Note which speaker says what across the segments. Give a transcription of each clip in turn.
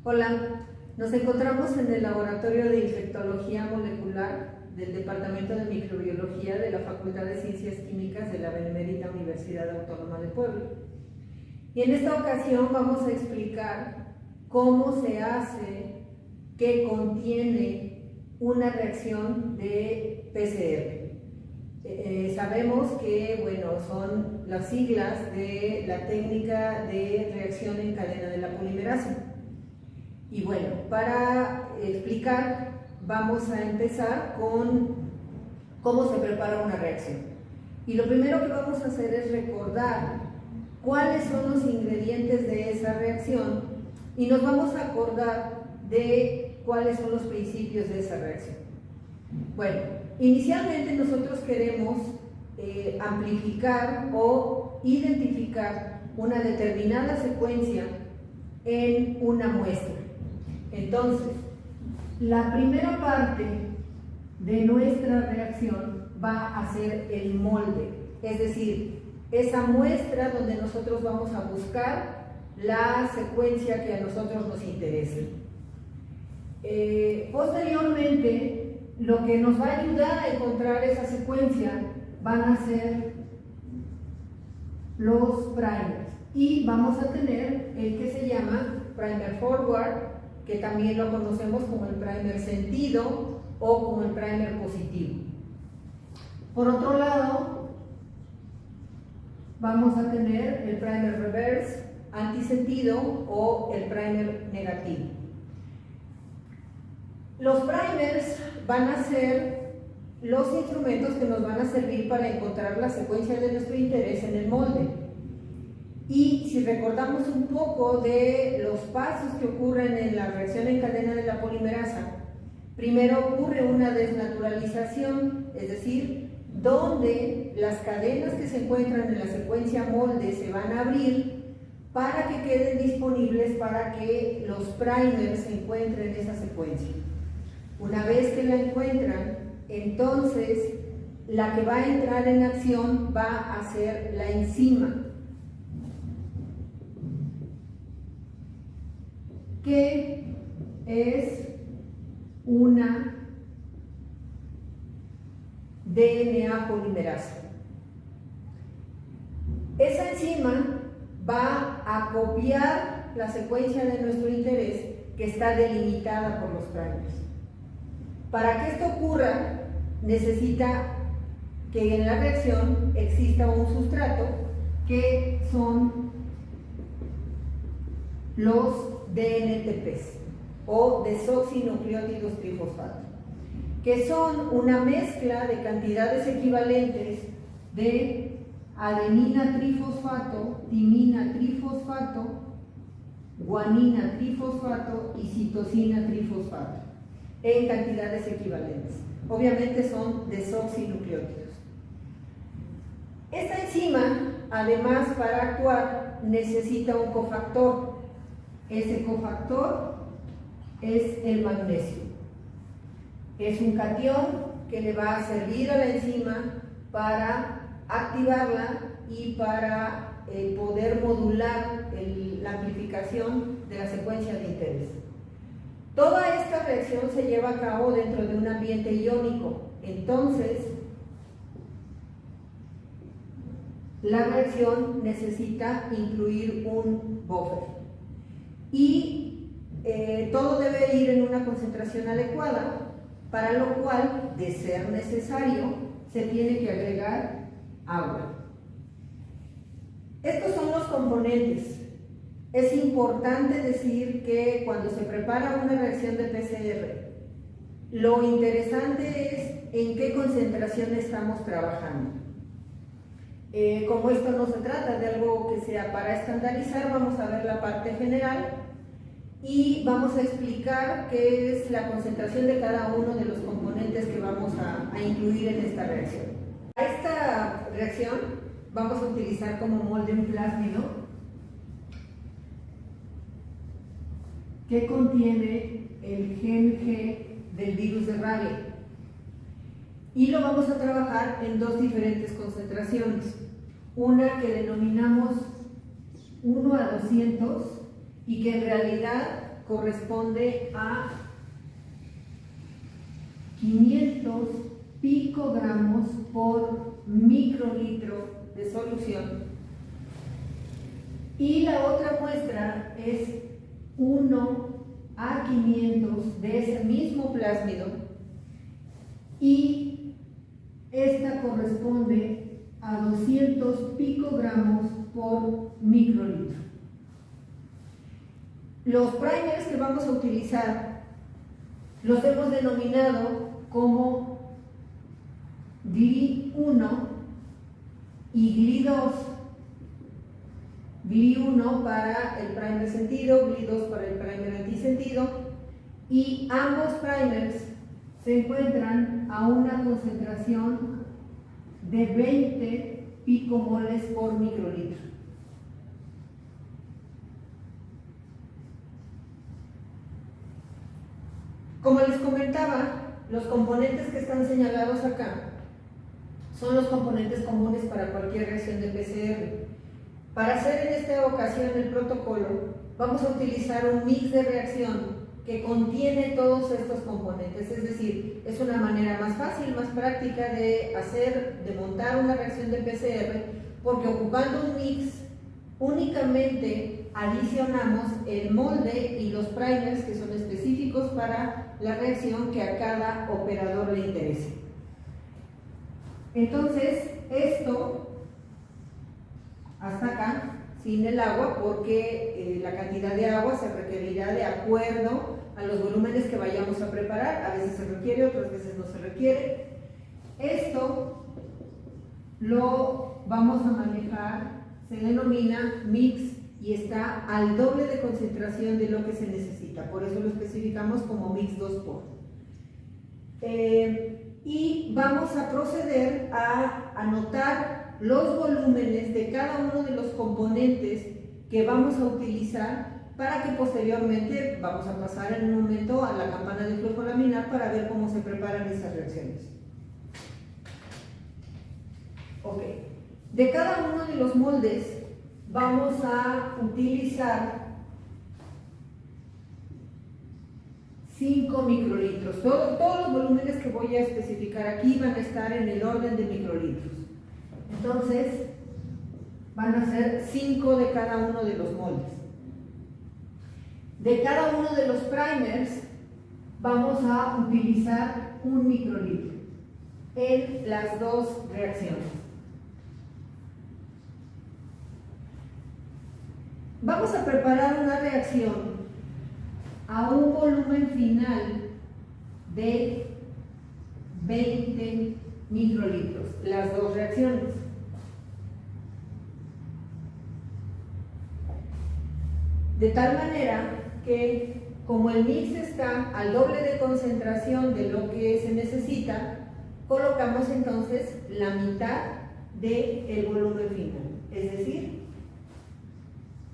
Speaker 1: Hola, nos encontramos en el Laboratorio de Infectología Molecular del Departamento de Microbiología de la Facultad de Ciencias Químicas de la Benemérita Universidad Autónoma de Puebla. Y en esta ocasión vamos a explicar cómo se hace, qué contiene una reacción de PCR. Sabemos que, son las siglas de la técnica de reacción en cadena de la polimerasa. Y para explicar, vamos a empezar con cómo se prepara una reacción. Y lo primero que vamos a hacer es recordar cuáles son los ingredientes de esa reacción y nos vamos a acordar de cuáles son los principios de esa reacción. Inicialmente nosotros queremos amplificar o identificar una determinada secuencia en una muestra. Entonces, la primera parte de nuestra reacción va a ser el molde, es decir, esa muestra donde nosotros vamos a buscar la secuencia que a nosotros nos interese. Posteriormente, lo que nos va a ayudar a encontrar esa secuencia van a ser los primers, y vamos a tener el que se llama primer forward, que también lo conocemos como el primer sentido o como el primer positivo. Por otro lado, vamos a tener el primer reverse, antisentido, o el primer negativo. Los primers van a ser los instrumentos que nos van a servir para encontrar la secuencia de nuestro interés en el molde. Y si recordamos un poco de los pasos que ocurren en la reacción en cadena de la polimerasa, primero ocurre una desnaturalización, es decir, donde las cadenas que se encuentran en la secuencia molde se van a abrir para que queden disponibles para que los primers encuentren esa secuencia. Una vez que la encuentran, entonces la que va a entrar en acción va a ser la enzima, que es una DNA polimerasa. Esa enzima va a copiar la secuencia de nuestro interés que está delimitada por los primers. Para que esto ocurra, necesita que en la reacción exista un sustrato que son los DNTPs o desoxinucleótidos trifosfato, que son una mezcla de cantidades equivalentes de adenina trifosfato, timina trifosfato, guanina trifosfato y citosina trifosfato en cantidades equivalentes. Obviamente son desoxinucleótidos. Esta enzima, además, para actuar necesita un cofactor. Ese cofactor es el magnesio. Es un catión que le va a servir a la enzima para activarla y para poder modular la amplificación de la secuencia de interés. Toda esta reacción se lleva a cabo dentro de un ambiente iónico. Entonces, la reacción necesita incluir un buffer. Y todo debe ir en una concentración adecuada, para lo cual, de ser necesario, se tiene que agregar agua. Estos son los componentes. Es importante decir que cuando se prepara una reacción de PCR, lo interesante es en qué concentración estamos trabajando. Como esto no se trata de algo que sea para estandarizar, vamos a ver la parte general y vamos a explicar qué es la concentración de cada uno de los componentes que vamos a incluir en esta reacción. A esta reacción vamos a utilizar como molde un plásmido que contiene el gen G del virus de rabia, y lo vamos a trabajar en dos diferentes concentraciones, una que denominamos 1 a 200 y que en realidad corresponde a 500 picogramos por microlitro de solución, y la otra muestra es 1 a 500 de ese mismo plásmido, y esta corresponde a 200 picogramos por microlitro. Los primers que vamos a utilizar los hemos denominado como GLI1 y GLI2. GLI1 para el primer sentido, GLI2 para el primer antisentido, y ambos primers se encuentran a una concentración de 20 picomoles por microlitro. Como les comentaba, los componentes que están señalados acá son los componentes comunes para cualquier reacción de PCR. Para hacer en esta ocasión el protocolo, vamos a utilizar un mix de reacción que contiene todos estos componentes, es decir, es una manera más fácil, más práctica de montar una reacción de PCR, porque ocupando un mix únicamente adicionamos el molde y los primers que son específicos para la reacción que a cada operador le interese. Entonces, esto hasta acá, sin el agua, porque la cantidad de agua se requerirá de acuerdo a los volúmenes que vayamos a preparar. A veces se requiere, otras veces no se requiere. Esto lo vamos a manejar, se denomina mix, y está al doble de concentración de lo que se necesita, por eso lo especificamos como mix 2-por. Y vamos a proceder a anotar los volúmenes de cada uno de los componentes que vamos a utilizar, para que posteriormente vamos a pasar en un momento a la campana de flujo laminar para ver cómo se preparan esas reacciones. Ok, de cada uno de los moldes vamos a utilizar 5 microlitros. Todos los volúmenes que voy a especificar aquí van a estar en el orden de microlitros. Entonces, van a ser 5 de cada uno de los moldes. De cada uno de los primers vamos a utilizar 1 microlitro en las dos reacciones. Vamos a preparar una reacción a un volumen final de 20 microlitros, las dos reacciones. De tal manera que, como el mix está al doble de concentración de lo que se necesita, colocamos entonces la mitad del volumen final, es decir,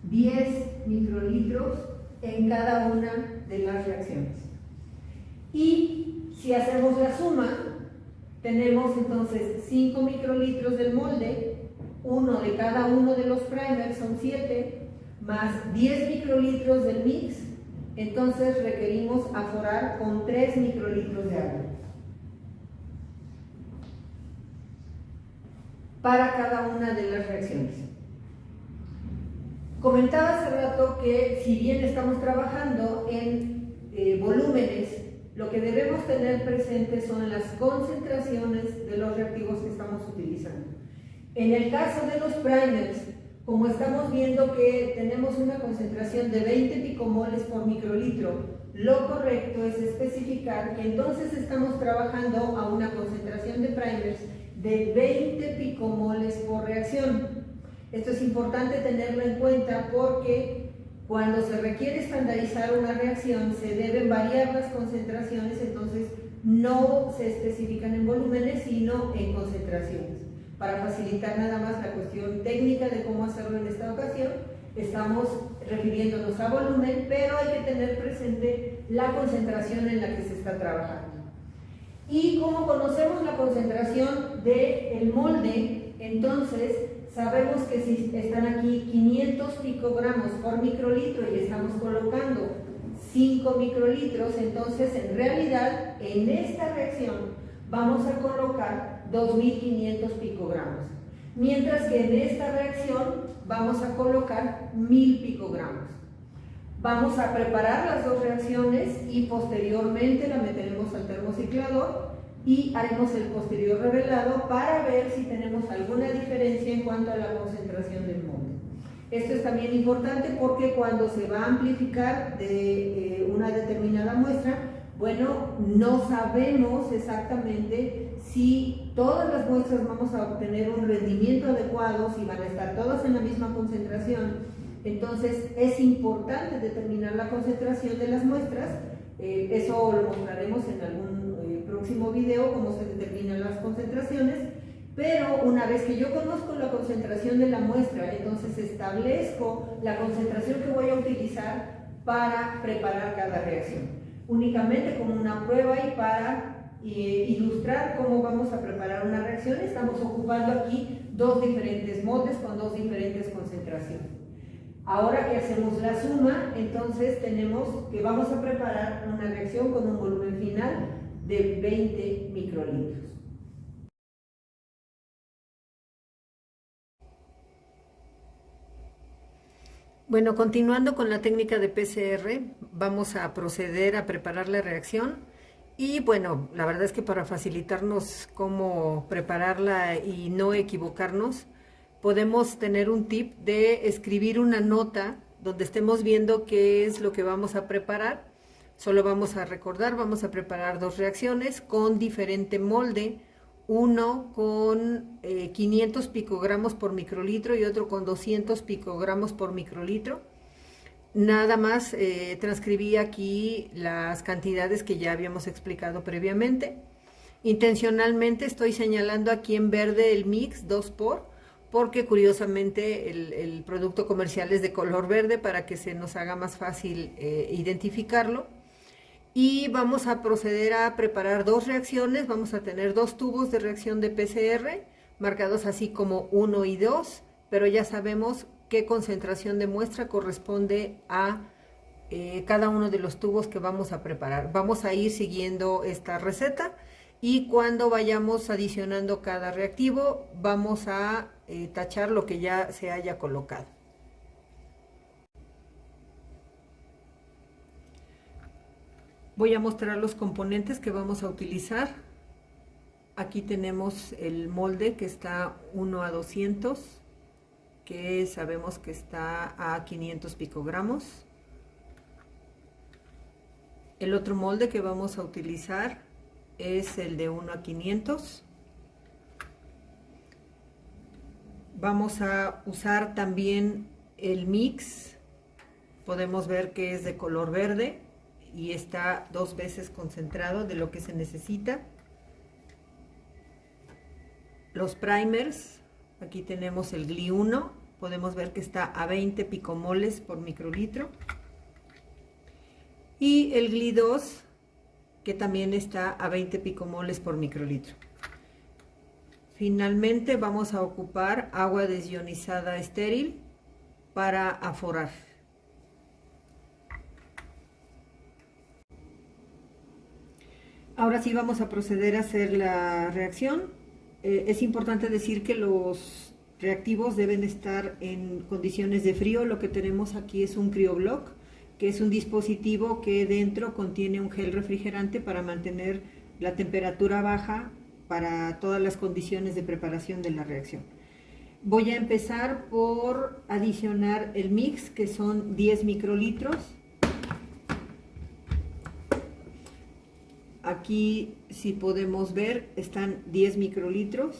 Speaker 1: 10 microlitros en cada una de las reacciones. Y si hacemos la suma, tenemos entonces 5 microlitros del molde, 1 de cada uno de los primers, son 7, más 10 microlitros del mix, entonces requerimos aforar con 3 microlitros de agua para cada una de las reacciones. Comentaba hace rato que, si bien estamos trabajando en volúmenes, lo que debemos tener presente son las concentraciones de los reactivos que estamos utilizando. En el caso de los primers, como estamos viendo que tenemos una concentración de 20 picomoles por microlitro, lo correcto es especificar que entonces estamos trabajando a una concentración de primers de 20 picomoles por reacción. Esto es importante tenerlo en cuenta, porque cuando se requiere estandarizar una reacción se deben variar las concentraciones, entonces no se especifican en volúmenes sino en concentraciones. Para facilitar nada más la cuestión técnica de cómo hacerlo en esta ocasión, estamos refiriéndonos a volumen, pero hay que tener presente la concentración en la que se está trabajando. Y como conocemos la concentración del molde, entonces sabemos que si están aquí 500 picogramos por microlitro y le estamos colocando 5 microlitros, entonces en realidad en esta reacción vamos a colocar 2500 picogramos, mientras que en esta reacción vamos a colocar 1000 picogramos. Vamos a preparar las dos reacciones y posteriormente la meteremos al termociclador y haremos el posterior revelado para ver si tenemos alguna diferencia en cuanto a la concentración del molde. Esto es también importante porque cuando se va a amplificar de una determinada muestra, bueno, no sabemos exactamente si todas las muestras vamos a obtener un rendimiento adecuado, si van a estar todas en la misma concentración. Entonces es importante determinar la concentración de las muestras. Eso lo mostraremos en algún próximo video, cómo se determinan las concentraciones. Pero una vez que yo conozco la concentración de la muestra, entonces establezco la concentración que voy a utilizar para preparar cada reacción. Únicamente como una prueba y para ilustrar cómo vamos a preparar una reacción, estamos ocupando aquí dos diferentes moldes con dos diferentes concentraciones. Ahora que hacemos la suma, entonces tenemos que vamos a preparar una reacción con un volumen final de 20 microlitros. Bueno, continuando con la técnica de PCR, vamos a proceder a preparar la reacción. Y bueno, la verdad es que para facilitarnos cómo prepararla y no equivocarnos, podemos tener un tip de escribir una nota donde estemos viendo qué es lo que vamos a preparar. Solo vamos a recordar, vamos a preparar dos reacciones con diferente molde, uno con 500 picogramos por microlitro y otro con 200 picogramos por microlitro. Nada más transcribí aquí las cantidades que ya habíamos explicado previamente. Intencionalmente estoy señalando aquí en verde el mix 2x, porque curiosamente el producto comercial es de color verde para que se nos haga más fácil identificarlo. Y vamos a proceder a preparar dos reacciones. Vamos a tener dos tubos de reacción de PCR, marcados así como 1 y 2, pero ya sabemos qué concentración de muestra corresponde a cada uno de los tubos que vamos a preparar. Vamos a ir siguiendo esta receta y cuando vayamos adicionando cada reactivo, vamos a tachar lo que ya se haya colocado. Voy a mostrar los componentes que vamos a utilizar. Aquí tenemos el molde que está 1 a 200, que sabemos que está a 500 picogramos. El otro molde que vamos a utilizar es el de 1 a 500. Vamos a usar también el mix. Podemos ver que es de color verde y está 2 veces concentrado de lo que se necesita. Los primers, aquí tenemos el GLI 1, podemos ver que está a 20 picomoles por microlitro. Y el GLI 2, que también está a 20 picomoles por microlitro. Finalmente vamos a ocupar agua desionizada estéril para aforar. Ahora sí vamos a proceder a hacer la reacción. Es importante decir que los reactivos deben estar en condiciones de frío. Lo que tenemos aquí es un CryoBlock, que es un dispositivo que dentro contiene un gel refrigerante para mantener la temperatura baja para todas las condiciones de preparación de la reacción. Voy a empezar por adicionar el mix, que son 10 microlitros. Aquí, si podemos ver, están 10 microlitros.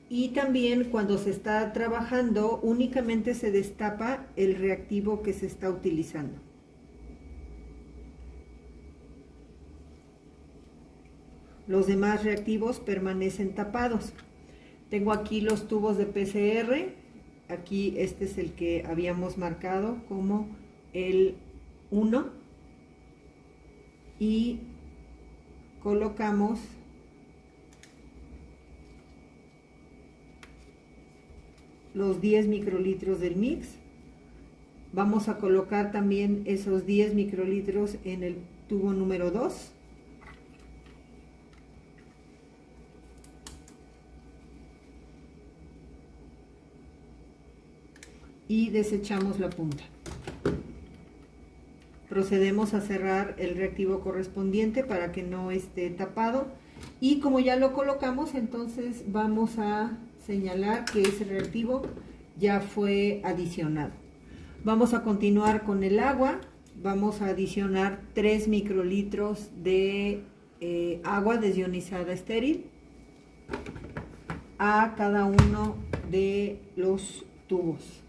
Speaker 1: Y también cuando se está trabajando, únicamente se destapa el reactivo que se está utilizando. Los demás reactivos permanecen tapados. Tengo aquí los tubos de PCR. Aquí este es el que habíamos marcado como el 1. Y colocamos los 10 microlitros del mix Vamos a colocar también esos 10 microlitros en el tubo número 2. Y desechamos la punta. Procedemos a cerrar el reactivo correspondiente para que no esté tapado. Y como ya lo colocamos, entonces vamos a señalar que ese reactivo ya fue adicionado. Vamos a continuar con el agua. Vamos a adicionar 3 microlitros de agua desionizada estéril a cada uno de los tubos.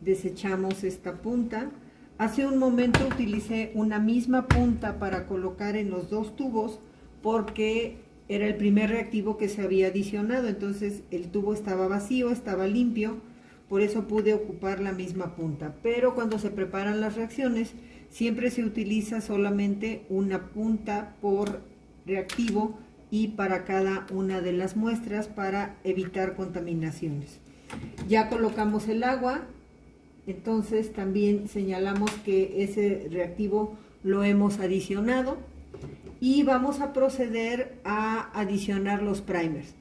Speaker 1: Desechamos esta punta. Hace un momento utilicé una misma punta para colocar en los dos tubos porque era el primer reactivo que se había adicionado, entonces el tubo estaba vacío, estaba limpio, por eso pude ocupar la misma punta. Pero cuando se preparan las reacciones siempre se utiliza solamente una punta por reactivo y para cada una de las muestras para evitar contaminaciones. Ya colocamos el agua. Entonces también señalamos que ese reactivo lo hemos adicionado y vamos a proceder a adicionar los primers.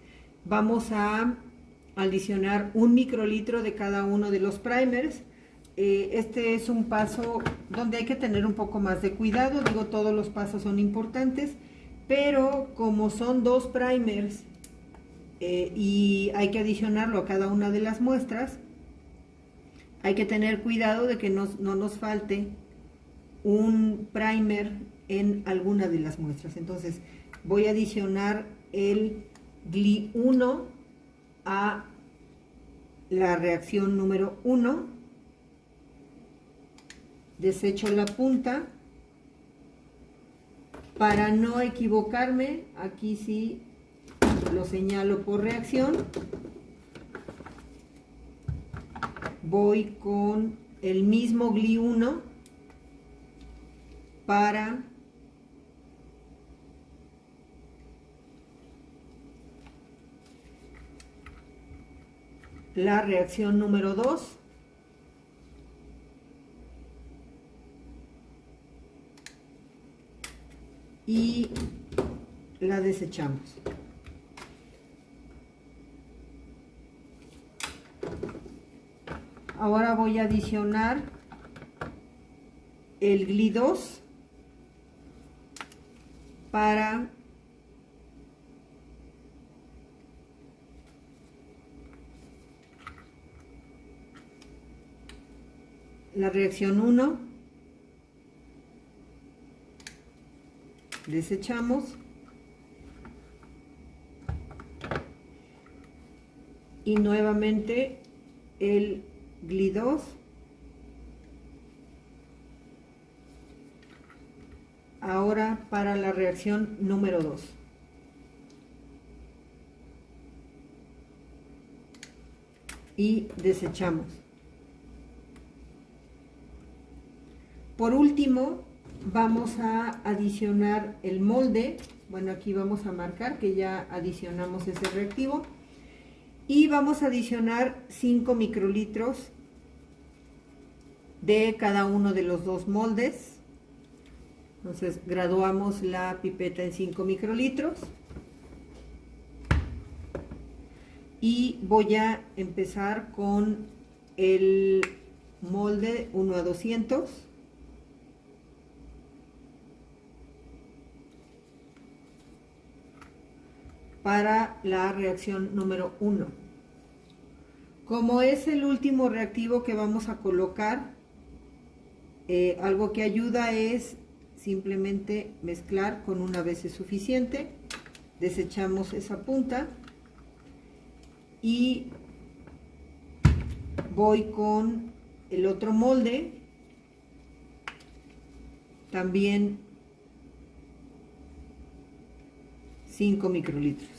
Speaker 1: Vamos a adicionar 1 microlitro de cada uno de los primers. Este es un paso donde hay que tener un poco más de cuidado. Digo, todos los pasos son importantes, pero como son 2 primers y hay que adicionarlo a cada una de las muestras, hay que tener cuidado de que no nos falte un primer en alguna de las muestras. Entonces voy a adicionar el GLI-1 a la reacción número 1. Desecho la punta. Para no equivocarme, aquí sí lo señalo por reacción. Voy con el mismo GLI-1 para la reacción número 2. Y la desechamos. Ahora voy a adicionar el GLI-2 para la reacción 1. Desechamos. Y nuevamente el GLI-2 ahora para la reacción número 2. Y desechamos. Por último, vamos a adicionar el molde. Bueno, aquí vamos a marcar que ya adicionamos ese reactivo. Y vamos a adicionar 5 microlitros de cada uno de los dos moldes. Entonces graduamos la pipeta en 5 microlitros. Y voy a empezar con el molde 1:200. Para la reacción número 1. Como es el último reactivo que vamos a colocar, algo que ayuda es simplemente mezclar con una vez es suficiente. Desechamos esa punta y voy con el otro molde, también 5 microlitros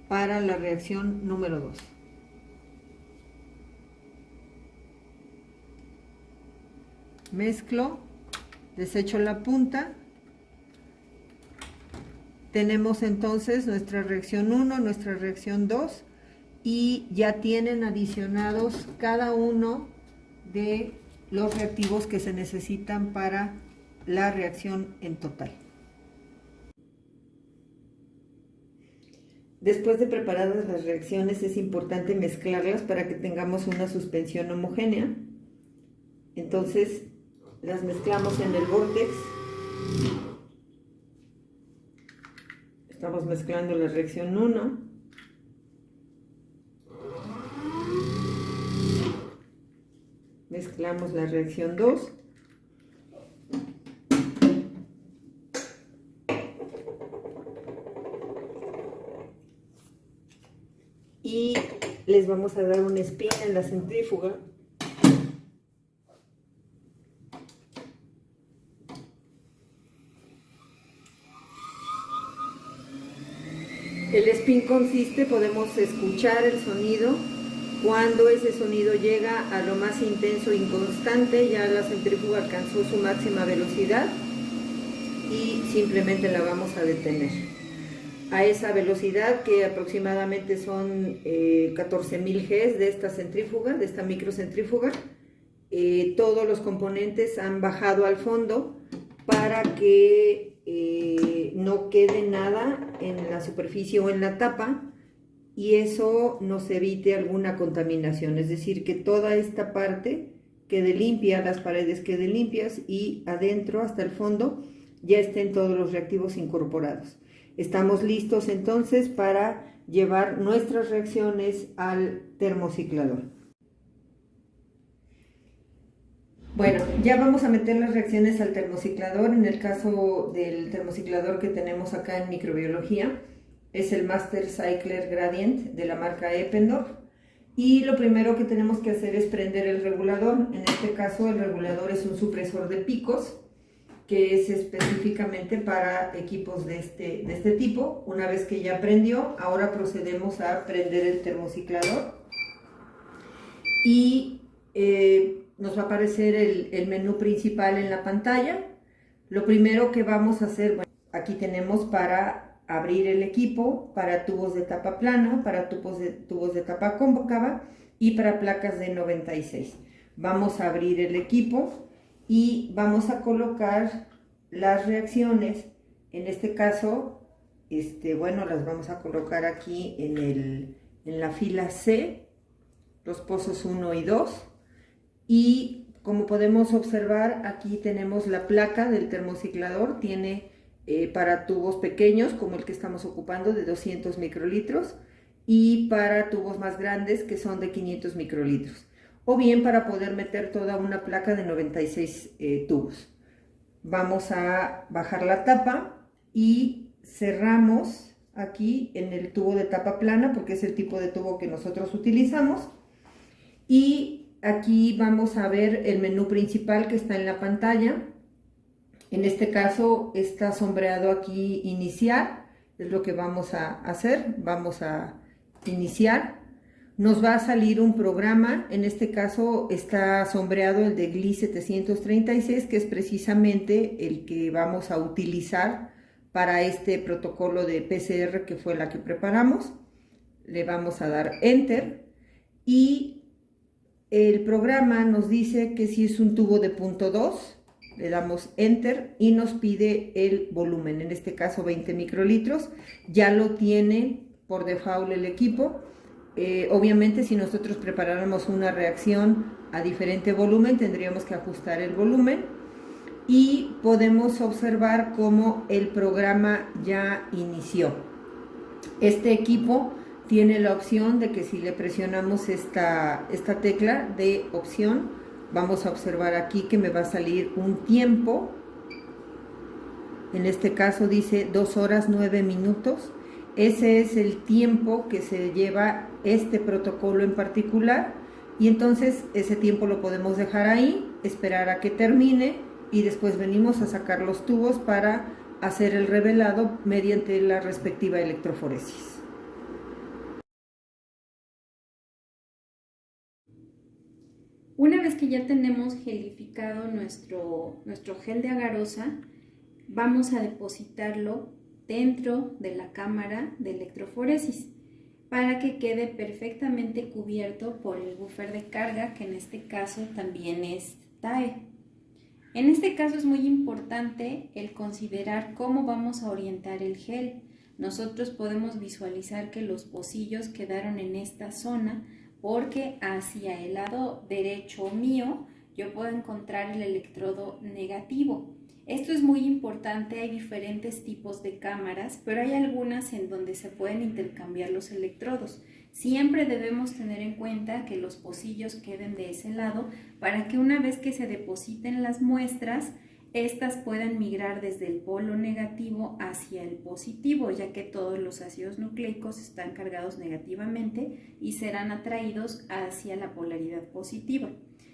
Speaker 1: para la reacción número 2. Mezclo, desecho la punta. Tenemos entonces nuestra reacción 1, nuestra reacción 2 y ya tienen adicionados cada uno de los reactivos que se necesitan para la reacción en total. Después de preparadas las reacciones es importante mezclarlas para que tengamos una suspensión homogénea. Entonces las mezclamos en el vórtex. Estamos mezclando la reacción 1. Mezclamos la reacción 2. Y les vamos a dar un spin en la centrífuga. El spin consiste, podemos escuchar el sonido. Cuando ese sonido llega a lo más intenso e inconstante, ya la centrífuga alcanzó su máxima velocidad y simplemente la vamos a detener. A esa velocidad, que aproximadamente son 14.000 Gs de esta centrífuga, de esta microcentrífuga, todos los componentes han bajado al fondo para que no quede nada en la superficie o en la tapa, y eso nos evite alguna contaminación, es decir, que toda esta parte quede limpia, las paredes queden limpias y adentro hasta el fondo ya estén todos los reactivos incorporados. Estamos listos entonces para llevar nuestras reacciones al termociclador. Bueno, ya vamos a meter las reacciones al termociclador. En el caso del termociclador que tenemos acá en microbiología, es el Master Cycler Gradient de la marca Eppendorf. Y lo primero que tenemos que hacer es prender el regulador. En este caso el regulador es un supresor de picos, que es específicamente para equipos de este tipo. Una vez que ya prendió, ahora procedemos a prender el termociclador. Y nos va a aparecer el menú principal en la pantalla. Lo primero que vamos a hacer, bueno, aquí tenemos para abrir el equipo, para tubos de tapa plana, para tubos de tapa cóncava y para placas de 96. Vamos a abrir el equipo y vamos a colocar las reacciones. En este caso, bueno, las vamos a colocar aquí en la fila C, los pozos 1 y 2. Y como podemos observar, aquí tenemos la placa del termociclador. Tiene para tubos pequeños, como el que estamos ocupando, de 200 microlitros, y para tubos más grandes, que son de 500 microlitros, o bien para poder meter toda una placa de 96 tubos. Vamos a bajar la tapa y cerramos aquí en el tubo de tapa plana, porque es el tipo de tubo que nosotros utilizamos. Y aquí vamos a ver el menú principal que está en la pantalla. En este caso está sombreado aquí iniciar, es lo que vamos a hacer. Vamos a iniciar. Nos va a salir un programa. En este caso está sombreado el de GLI 736, que es precisamente el que vamos a utilizar para este protocolo de PCR, que fue la que preparamos. Le vamos a dar Enter y el programa nos dice que si es un tubo de punto 2, le damos Enter y nos pide el volumen, en este caso 20 microlitros. Ya lo tiene por default el equipo. Obviamente, si nosotros preparáramos una reacción a diferente volumen, tendríamos que ajustar el volumen, y podemos observar cómo el programa ya inició. Este equipo tiene la opción de que si le presionamos esta tecla de opción, vamos a observar aquí que me va a salir un tiempo. En este caso dice 2 horas 9 minutos. Ese es el tiempo que se lleva este protocolo en particular, y entonces ese tiempo lo podemos dejar ahí, esperar a que termine, y después venimos a sacar los tubos para hacer el revelado mediante la respectiva electroforesis.
Speaker 2: Una vez que ya tenemos gelificado nuestro gel de agarosa, vamos a depositarlo dentro de la cámara de electroforesis para que quede perfectamente cubierto por el buffer de carga, que en este caso también es TAE. En este caso es muy importante el considerar cómo vamos a orientar el gel. Nosotros podemos visualizar que los pocillos quedaron en esta zona porque hacia el lado derecho mío yo puedo encontrar el electrodo negativo. Esto es muy importante, hay diferentes tipos de cámaras, pero hay algunas en donde se pueden intercambiar los electrodos. Siempre debemos tener en cuenta que los pocillos queden de ese lado para que una vez que se depositen las muestras, estas puedan migrar desde el polo negativo hacia el positivo, ya que todos los ácidos nucleicos están cargados negativamente y serán atraídos hacia la polaridad positiva.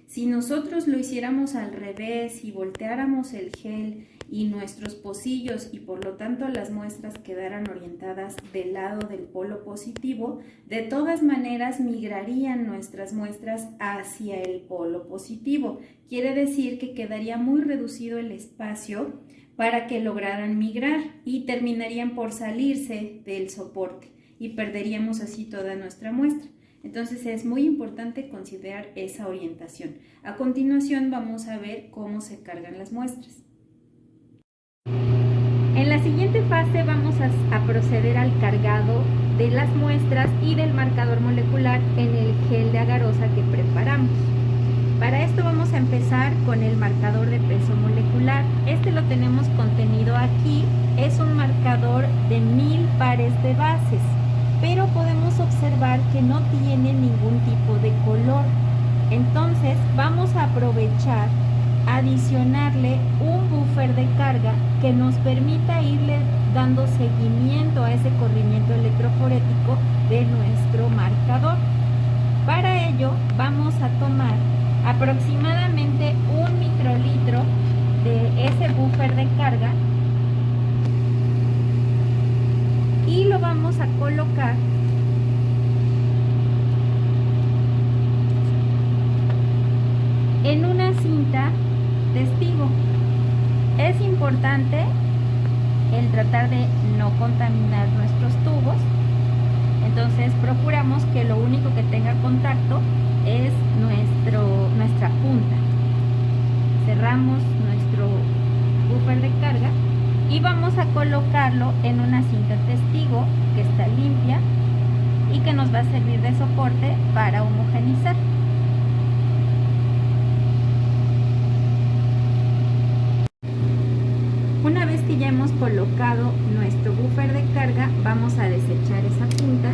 Speaker 2: Si nosotros lo hiciéramos al revés y volteáramos el gel y nuestros pocillos y por lo tanto las muestras quedaran orientadas del lado del polo positivo, de todas maneras migrarían nuestras muestras hacia el polo positivo. Quiere decir que quedaría muy reducido el espacio para que lograran migrar y terminarían por salirse del soporte y perderíamos así toda nuestra muestra. Entonces es muy importante considerar esa orientación. A continuación vamos a ver cómo se cargan las muestras. En la siguiente fase vamos a proceder al cargado de las muestras y del marcador molecular en el gel de agarosa que preparamos. Para esto vamos a empezar con el marcador de peso molecular. Este lo tenemos contenido aquí. Es un marcador de 1000 pares de bases, pero podemos observar que no tiene ningún tipo de color. Entonces vamos a aprovechar adicionarle un buffer de carga que nos permita irle dando seguimiento a ese corrimiento electroforético de nuestro marcador. Para ello vamos a tomar aproximadamente 1 microlitro de ese buffer de carga y lo vamos a colocar en una cinta testigo. Es importante el tratar de no contaminar nuestros tubos, entonces procuramos que lo único que tenga contacto es nuestra punta. Cerramos nuestro buffer de carga y vamos a colocarlo en una cinta testigo que está limpia y que nos va a servir de soporte para homogenizar. Una vez que ya hemos colocado nuestro buffer de carga, vamos a desechar esa punta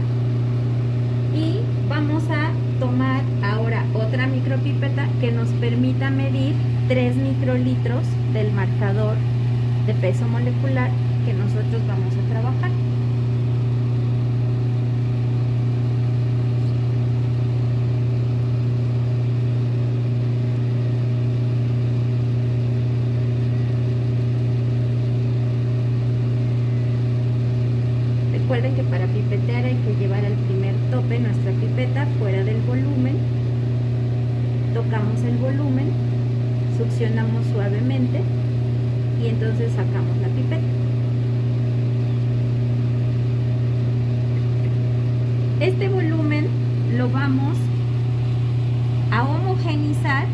Speaker 2: y vamos a tomar ahora otra micropipeta que nos permita medir 3 microlitros del marcador de peso molecular que nosotros vamos a trabajar. Recuerden que para pipetear hay que llevar al primer tope nuestra pipeta fuera del volumen, tocamos el volumen, succionamos suavemente y entonces sacamos la pipeta. Este volumen lo vamos a homogenizar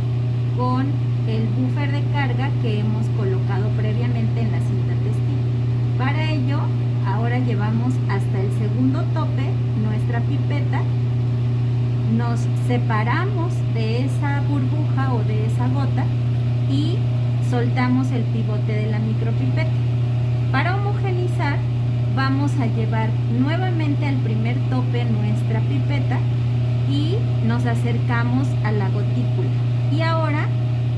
Speaker 2: con el buffer de carga que hemos colocado previamente en la cinta testigo. Para ello, ahora llevamos hasta el segundo tope nuestra pipeta, nos separamos de esa burbuja o de esa gota y soltamos el pivote de la micropipeta. Para homogenizar vamos a llevar nuevamente al primer tope nuestra pipeta y nos acercamos a la gotícula. Y ahora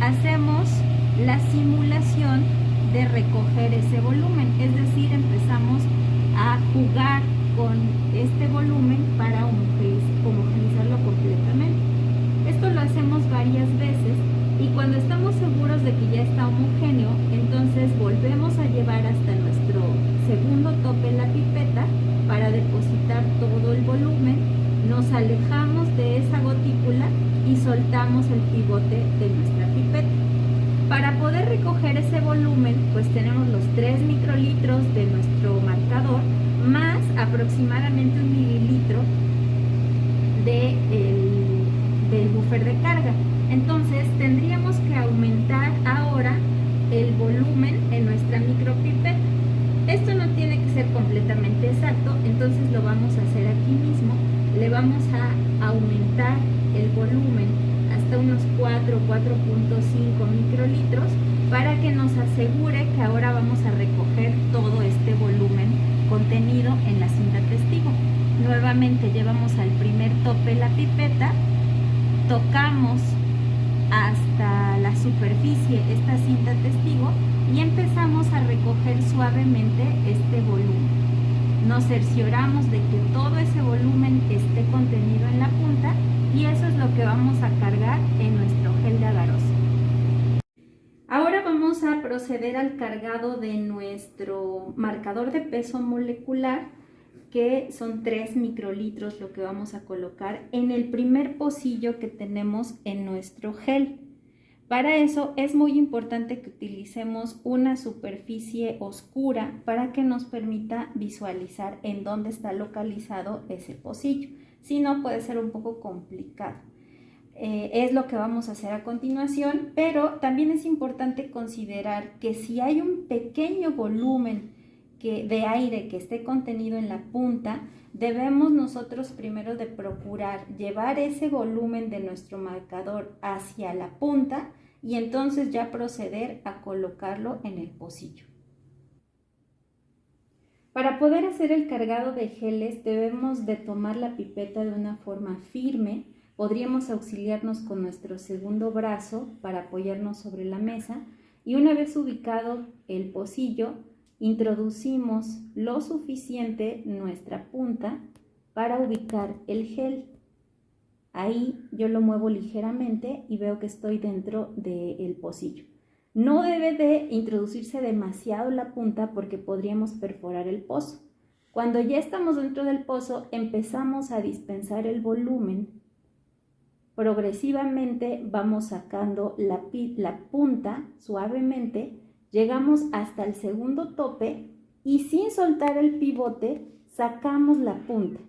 Speaker 2: hacemos la simulación de recoger ese volumen, es decir, empezamos a jugar con este volumen para homogenizarlo completamente. Esto lo hacemos varias veces y cuando estamos seguros de que ya está homogéneo, entonces volvemos a llevar hasta nuestro segundo tope la pipeta para depositar todo el volumen, nos alejamos bajamos de esa gotícula y soltamos el pivote de nuestra pipeta. Para poder recoger ese volumen, pues tenemos los 3 microlitros de nuestro marcador más aproximadamente 1 mililitro del buffer de carga. Entonces tendríamos que aumentar ahora el volumen en nuestra micropipeta. Esto no tiene que ser completamente exacto, entonces lo vamos a hacer aquí mismo. Le vamos a aumentar el volumen hasta unos 4, 4.5 microlitros para que nos asegure que ahora vamos a recoger todo este volumen contenido en la cinta testigo. Nuevamente llevamos al primer tope la pipeta, tocamos hasta la superficie esta cinta testigo y empezamos a recoger suavemente este volumen. Nos cercioramos de que todo ese volumen esté contenido en la punta y eso es lo que vamos a cargar en nuestro gel de agarosa. Ahora vamos a proceder al cargado de nuestro marcador de peso molecular, que son 3 microlitros lo que vamos a colocar en el primer pocillo que tenemos en nuestro gel. Para eso es muy importante que utilicemos una superficie oscura para que nos permita visualizar en dónde está localizado ese pocillo. Si no, puede ser un poco complicado. Es lo que vamos a hacer a continuación, pero también es importante considerar que si hay un pequeño volumen de aire que esté contenido en la punta, debemos nosotros primero de procurar llevar ese volumen de nuestro marcador hacia la punta y entonces ya proceder a colocarlo en el pocillo. Para poder hacer el cargado de geles debemos de tomar la pipeta de una forma firme. Podríamos auxiliarnos con nuestro segundo brazo para apoyarnos sobre la mesa y una vez ubicado el pocillo, introducimos lo suficiente nuestra punta para ubicar el gel. Ahí yo lo muevo ligeramente y veo que estoy dentro del pocillo. No debe de introducirse demasiado la punta porque podríamos perforar el pozo. Cuando ya estamos dentro del pozo, empezamos a dispensar el volumen. Progresivamente vamos sacando la punta suavemente. Llegamos hasta el segundo tope y sin soltar el pivote sacamos la punta.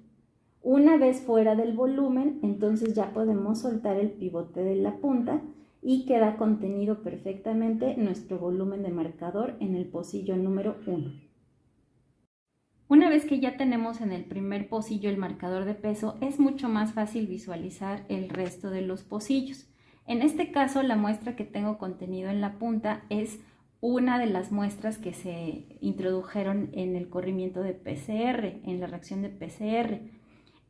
Speaker 2: Una vez fuera del volumen, entonces ya podemos soltar el pivote de la punta y queda contenido perfectamente nuestro volumen de marcador en el pocillo número 1. Una vez que ya tenemos en el primer pocillo el marcador de peso, es mucho más fácil visualizar el resto de los pocillos. En este caso, la muestra que tengo contenido en la punta es una de las muestras que se introdujeron en el corrimiento de PCR, en la reacción de PCR.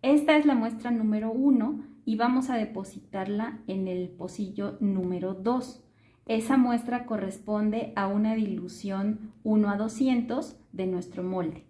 Speaker 2: Esta es la muestra número 1 y vamos a depositarla en el pocillo número 2. Esa muestra corresponde a una dilución 1:200 de nuestro molde.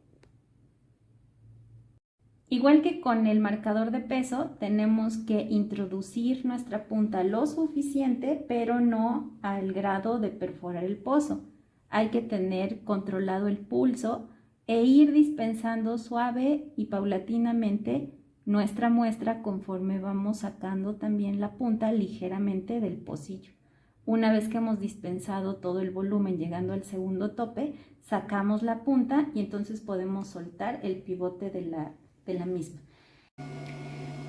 Speaker 2: Igual que con el marcador de peso, tenemos que introducir nuestra punta lo suficiente, pero no al grado de perforar el pozo. Hay que tener controlado el pulso e ir dispensando suave y paulatinamente nuestra muestra conforme vamos sacando también la punta ligeramente del pocillo. Una vez que hemos dispensado todo el volumen llegando al segundo tope, sacamos la punta y entonces podemos soltar el pivote de la misma.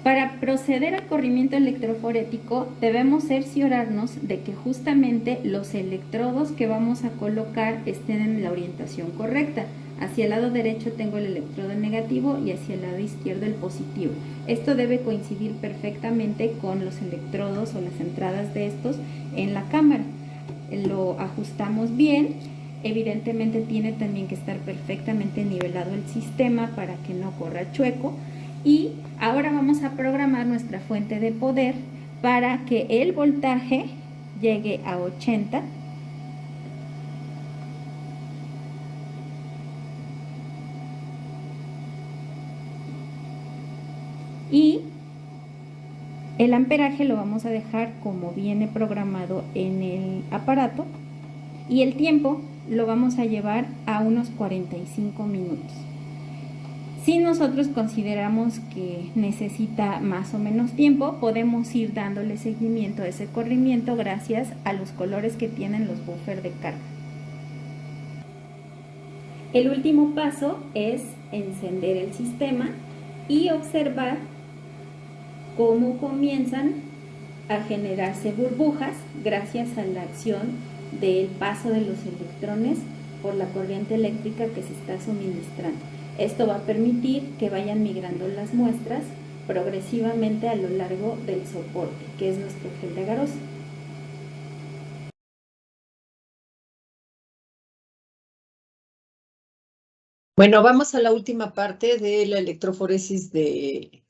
Speaker 2: Para proceder al corrimiento electroforético debemos cerciorarnos de que justamente los electrodos que vamos a colocar estén en la orientación correcta. Hacia el lado derecho tengo el electrodo negativo y hacia el lado izquierdo el positivo. Esto debe coincidir perfectamente con los electrodos o las entradas de estos en la cámara. Lo ajustamos bien. Evidentemente tiene también que estar perfectamente nivelado el sistema para que no corra chueco. Y ahora vamos a programar nuestra fuente de poder para que el voltaje llegue a 80. Y el amperaje lo vamos a dejar como viene programado en el aparato y el tiempo lo vamos a llevar a unos 45 minutos. Si nosotros consideramos que necesita más o menos tiempo, podemos ir dándole seguimiento a ese corrimiento gracias a los colores que tienen los buffers de carga. El último paso es encender el sistema y observar cómo comienzan a generarse burbujas gracias a la acción del paso de los electrones por la corriente eléctrica que se está suministrando. Esto va a permitir que vayan migrando las muestras progresivamente a lo largo del soporte, que es nuestro gel de agarosa.
Speaker 3: Bueno, vamos a la última parte de la electroforesis de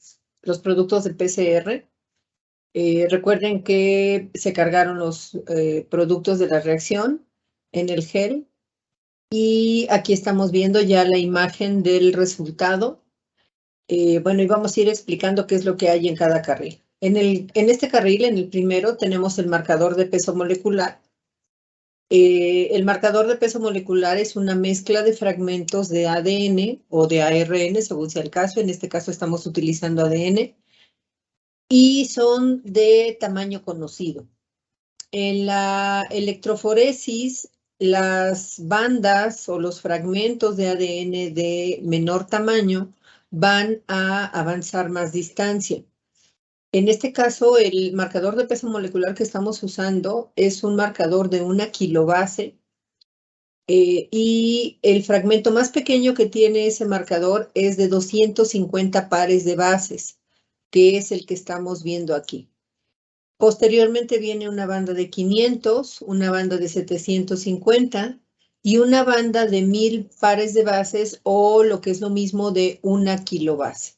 Speaker 3: los productos de PCR. Recuerden que se cargaron los productos de la reacción en el gel y aquí estamos viendo ya la imagen del resultado. Bueno, y vamos a ir explicando qué es lo que hay en cada carril. En este carril, en el primero, tenemos el marcador de peso molecular. El marcador de peso molecular es una mezcla de fragmentos de ADN o de ARN, según sea el caso. En este caso estamos utilizando ADN. Y son de tamaño conocido. En la electroforesis, las bandas o los fragmentos de ADN de menor tamaño van a avanzar más distancia. En este caso, el marcador de peso molecular que estamos usando es un marcador de 1 kilobase y el fragmento más pequeño que tiene ese marcador es de 250 pares de bases, que es el que estamos viendo aquí. Posteriormente viene una banda de 500, una banda de 750 y una banda de 1000 pares de bases o lo que es lo mismo de 1 kilobase.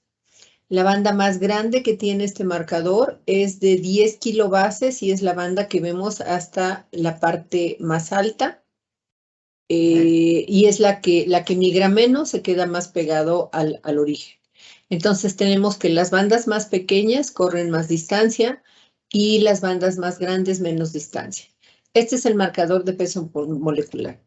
Speaker 3: La banda más grande que tiene este marcador es de 10 kilobases y es la banda que vemos hasta la parte más alta. Y es la que migra menos, se queda más pegado al origen. Entonces tenemos que las bandas más pequeñas corren más distancia y las bandas más grandes menos distancia. Este es el marcador de peso molecular.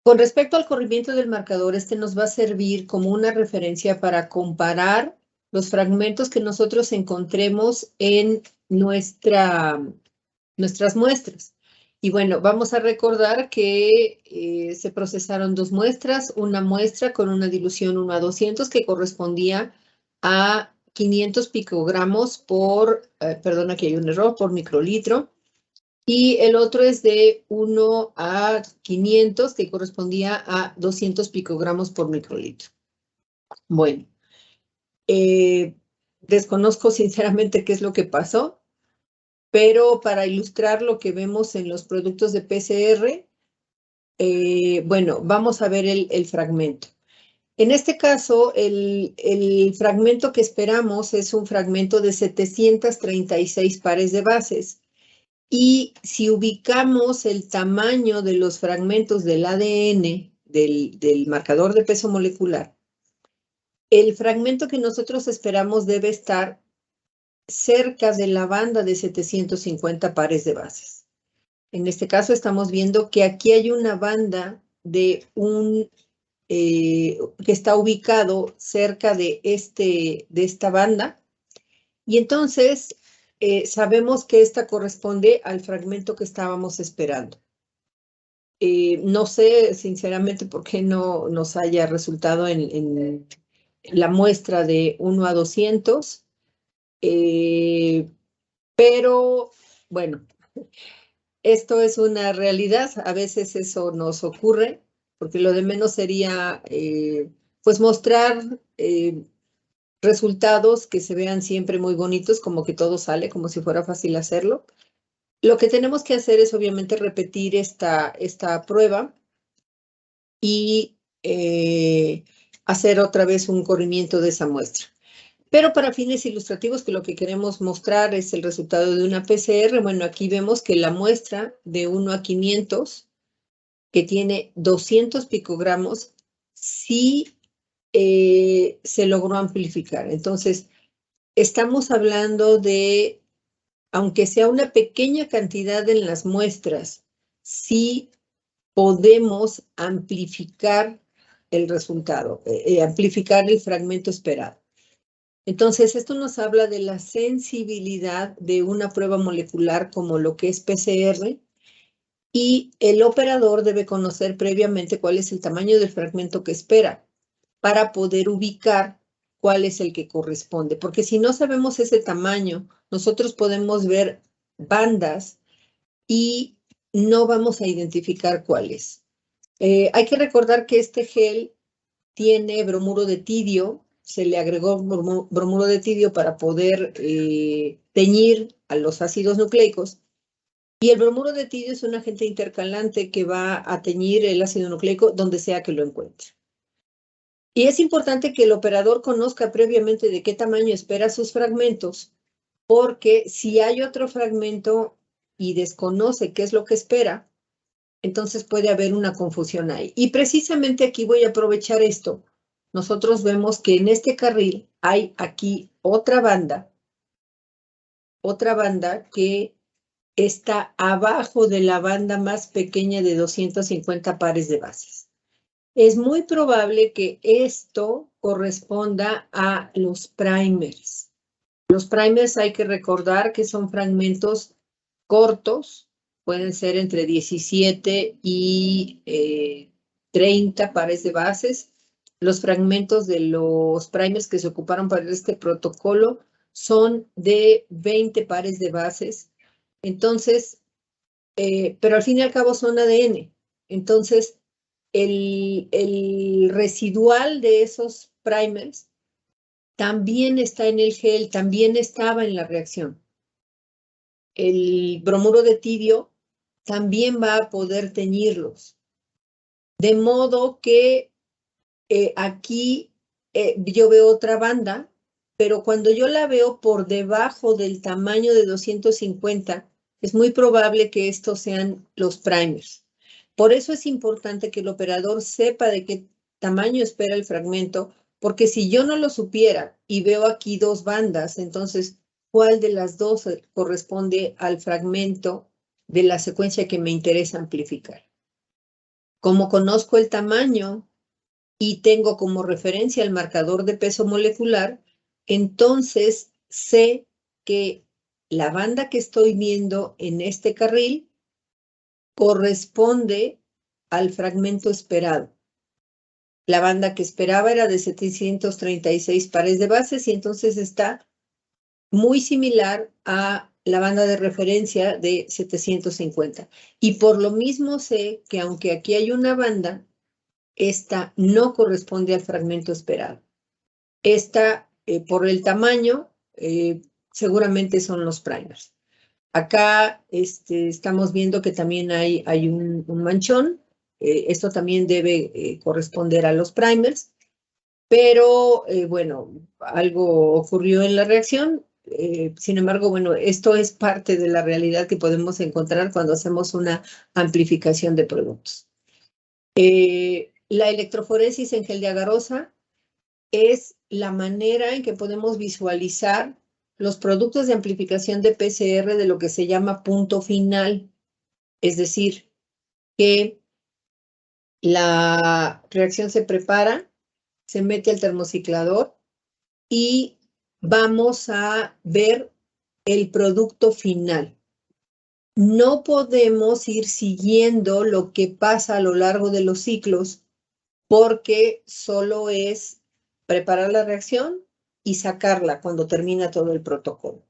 Speaker 3: Con respecto al corrimiento del marcador, este nos va a servir como una referencia para comparar los fragmentos que nosotros encontremos en nuestras muestras. Y bueno, vamos a recordar que se procesaron 2 muestras, una muestra con una dilución 1:200 que correspondía a 500 picogramos por, perdón, aquí hay un error, por microlitro. Y el otro es de 1:500, que correspondía a 200 picogramos por microlitro. Bueno, desconozco sinceramente qué es lo que pasó, pero para ilustrar lo que vemos en los productos de PCR, bueno, vamos a ver el fragmento. En este caso, el fragmento que esperamos es un fragmento de 736 pares de bases. Y si ubicamos el tamaño de los fragmentos del ADN, del marcador de peso molecular, el fragmento que nosotros esperamos debe estar cerca de la banda de 750 pares de bases. En este caso estamos viendo que aquí hay una banda de que está ubicado cerca de esta banda. Y entonces sabemos que esta corresponde al fragmento que estábamos esperando. No sé, sinceramente, por qué no nos haya resultado en la muestra de 1:200, pero bueno, esto es una realidad. A veces eso nos ocurre, porque lo de menos sería pues mostrar resultados que se vean siempre muy bonitos, como que todo sale, como si fuera fácil hacerlo. Lo que tenemos que hacer es obviamente repetir esta prueba y hacer otra vez un corrimiento de esa muestra. Pero para fines ilustrativos, que lo que queremos mostrar es el resultado de una PCR, bueno, aquí vemos que la muestra de 1:500, que tiene 200 picogramos, sí se logró amplificar. Entonces, estamos hablando de, aunque sea una pequeña cantidad en las muestras, sí podemos amplificar el resultado, amplificar el fragmento esperado. Entonces, esto nos habla de la sensibilidad de una prueba molecular como lo que es PCR, y el operador debe conocer previamente cuál es el tamaño del fragmento que espera para poder ubicar cuál es el que corresponde. Porque si no sabemos ese tamaño, nosotros podemos ver bandas y no vamos a identificar cuál es. Hay que recordar que este gel tiene bromuro de tidio, se le agregó bromuro de tidio para poder teñir a los ácidos nucleicos. Y el bromuro de tidio es un agente intercalante que va a teñir el ácido nucleico donde sea que lo encuentre. Y es importante que el operador conozca previamente de qué tamaño espera sus fragmentos, porque si hay otro fragmento y desconoce qué es lo que espera, entonces puede haber una confusión ahí. Y precisamente aquí voy a aprovechar esto. Nosotros vemos que en este carril hay aquí otra banda que está abajo de la banda más pequeña de 250 pares de bases. Es muy probable que esto corresponda a los primers. Los primers hay que recordar que son fragmentos cortos, pueden ser entre 17 y 30 pares de bases. Los fragmentos de los primers que se ocuparon para este protocolo son de 20 pares de bases. Entonces, pero al fin y al cabo son ADN. Entonces, el residual de esos primers también está en el gel, también estaba en la reacción. El bromuro de tidio también va a poder teñirlos. De modo que aquí yo veo otra banda, pero cuando yo la veo por debajo del tamaño de 250, es muy probable que estos sean los primers. Por eso es importante que el operador sepa de qué tamaño espera el fragmento, porque si yo no lo supiera y veo aquí dos bandas, entonces, ¿cuál de las dos corresponde al fragmento de la secuencia que me interesa amplificar? Como conozco el tamaño y tengo como referencia el marcador de peso molecular, entonces sé que la banda que estoy viendo en este carril corresponde al fragmento esperado. La banda que esperaba era de 736 pares de bases y entonces está muy similar a la banda de referencia de 750. Y por lo mismo sé que aunque aquí hay una banda, esta no corresponde al fragmento esperado. Esta, por el tamaño, seguramente son los primers. Acá estamos viendo que también hay un manchón. Esto también debe corresponder a los primers. Pero, bueno, algo ocurrió en la reacción. Sin embargo, bueno, esto es parte de la realidad que podemos encontrar cuando hacemos una amplificación de productos. La electroforesis en gel de agarosa es la manera en que podemos visualizar los productos de amplificación de PCR de lo que se llama punto final. Es decir, que la reacción se prepara, se mete al termociclador y vamos a ver el producto final. No podemos ir siguiendo lo que pasa a lo largo de los ciclos porque solo es preparar la reacción y sacarla cuando termina todo el protocolo.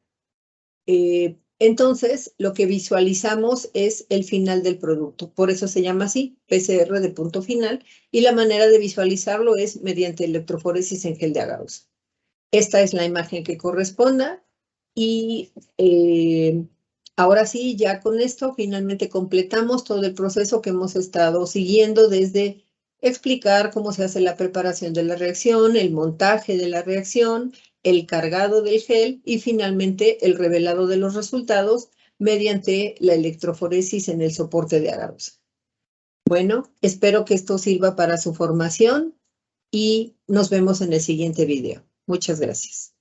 Speaker 3: Entonces, lo que visualizamos es el final del producto. Por eso se llama así, PCR de punto final, y la manera de visualizarlo es mediante electroforesis en gel de agarosa. Esta es la imagen que corresponda y ahora sí, ya con esto finalmente completamos todo el proceso que hemos estado siguiendo desde explicar cómo se hace la preparación de la reacción, el montaje de la reacción, el cargado del gel y finalmente el revelado de los resultados mediante la electroforesis en el soporte de agarosa. Bueno, espero que esto sirva para su formación y nos vemos en el siguiente video. Muchas gracias.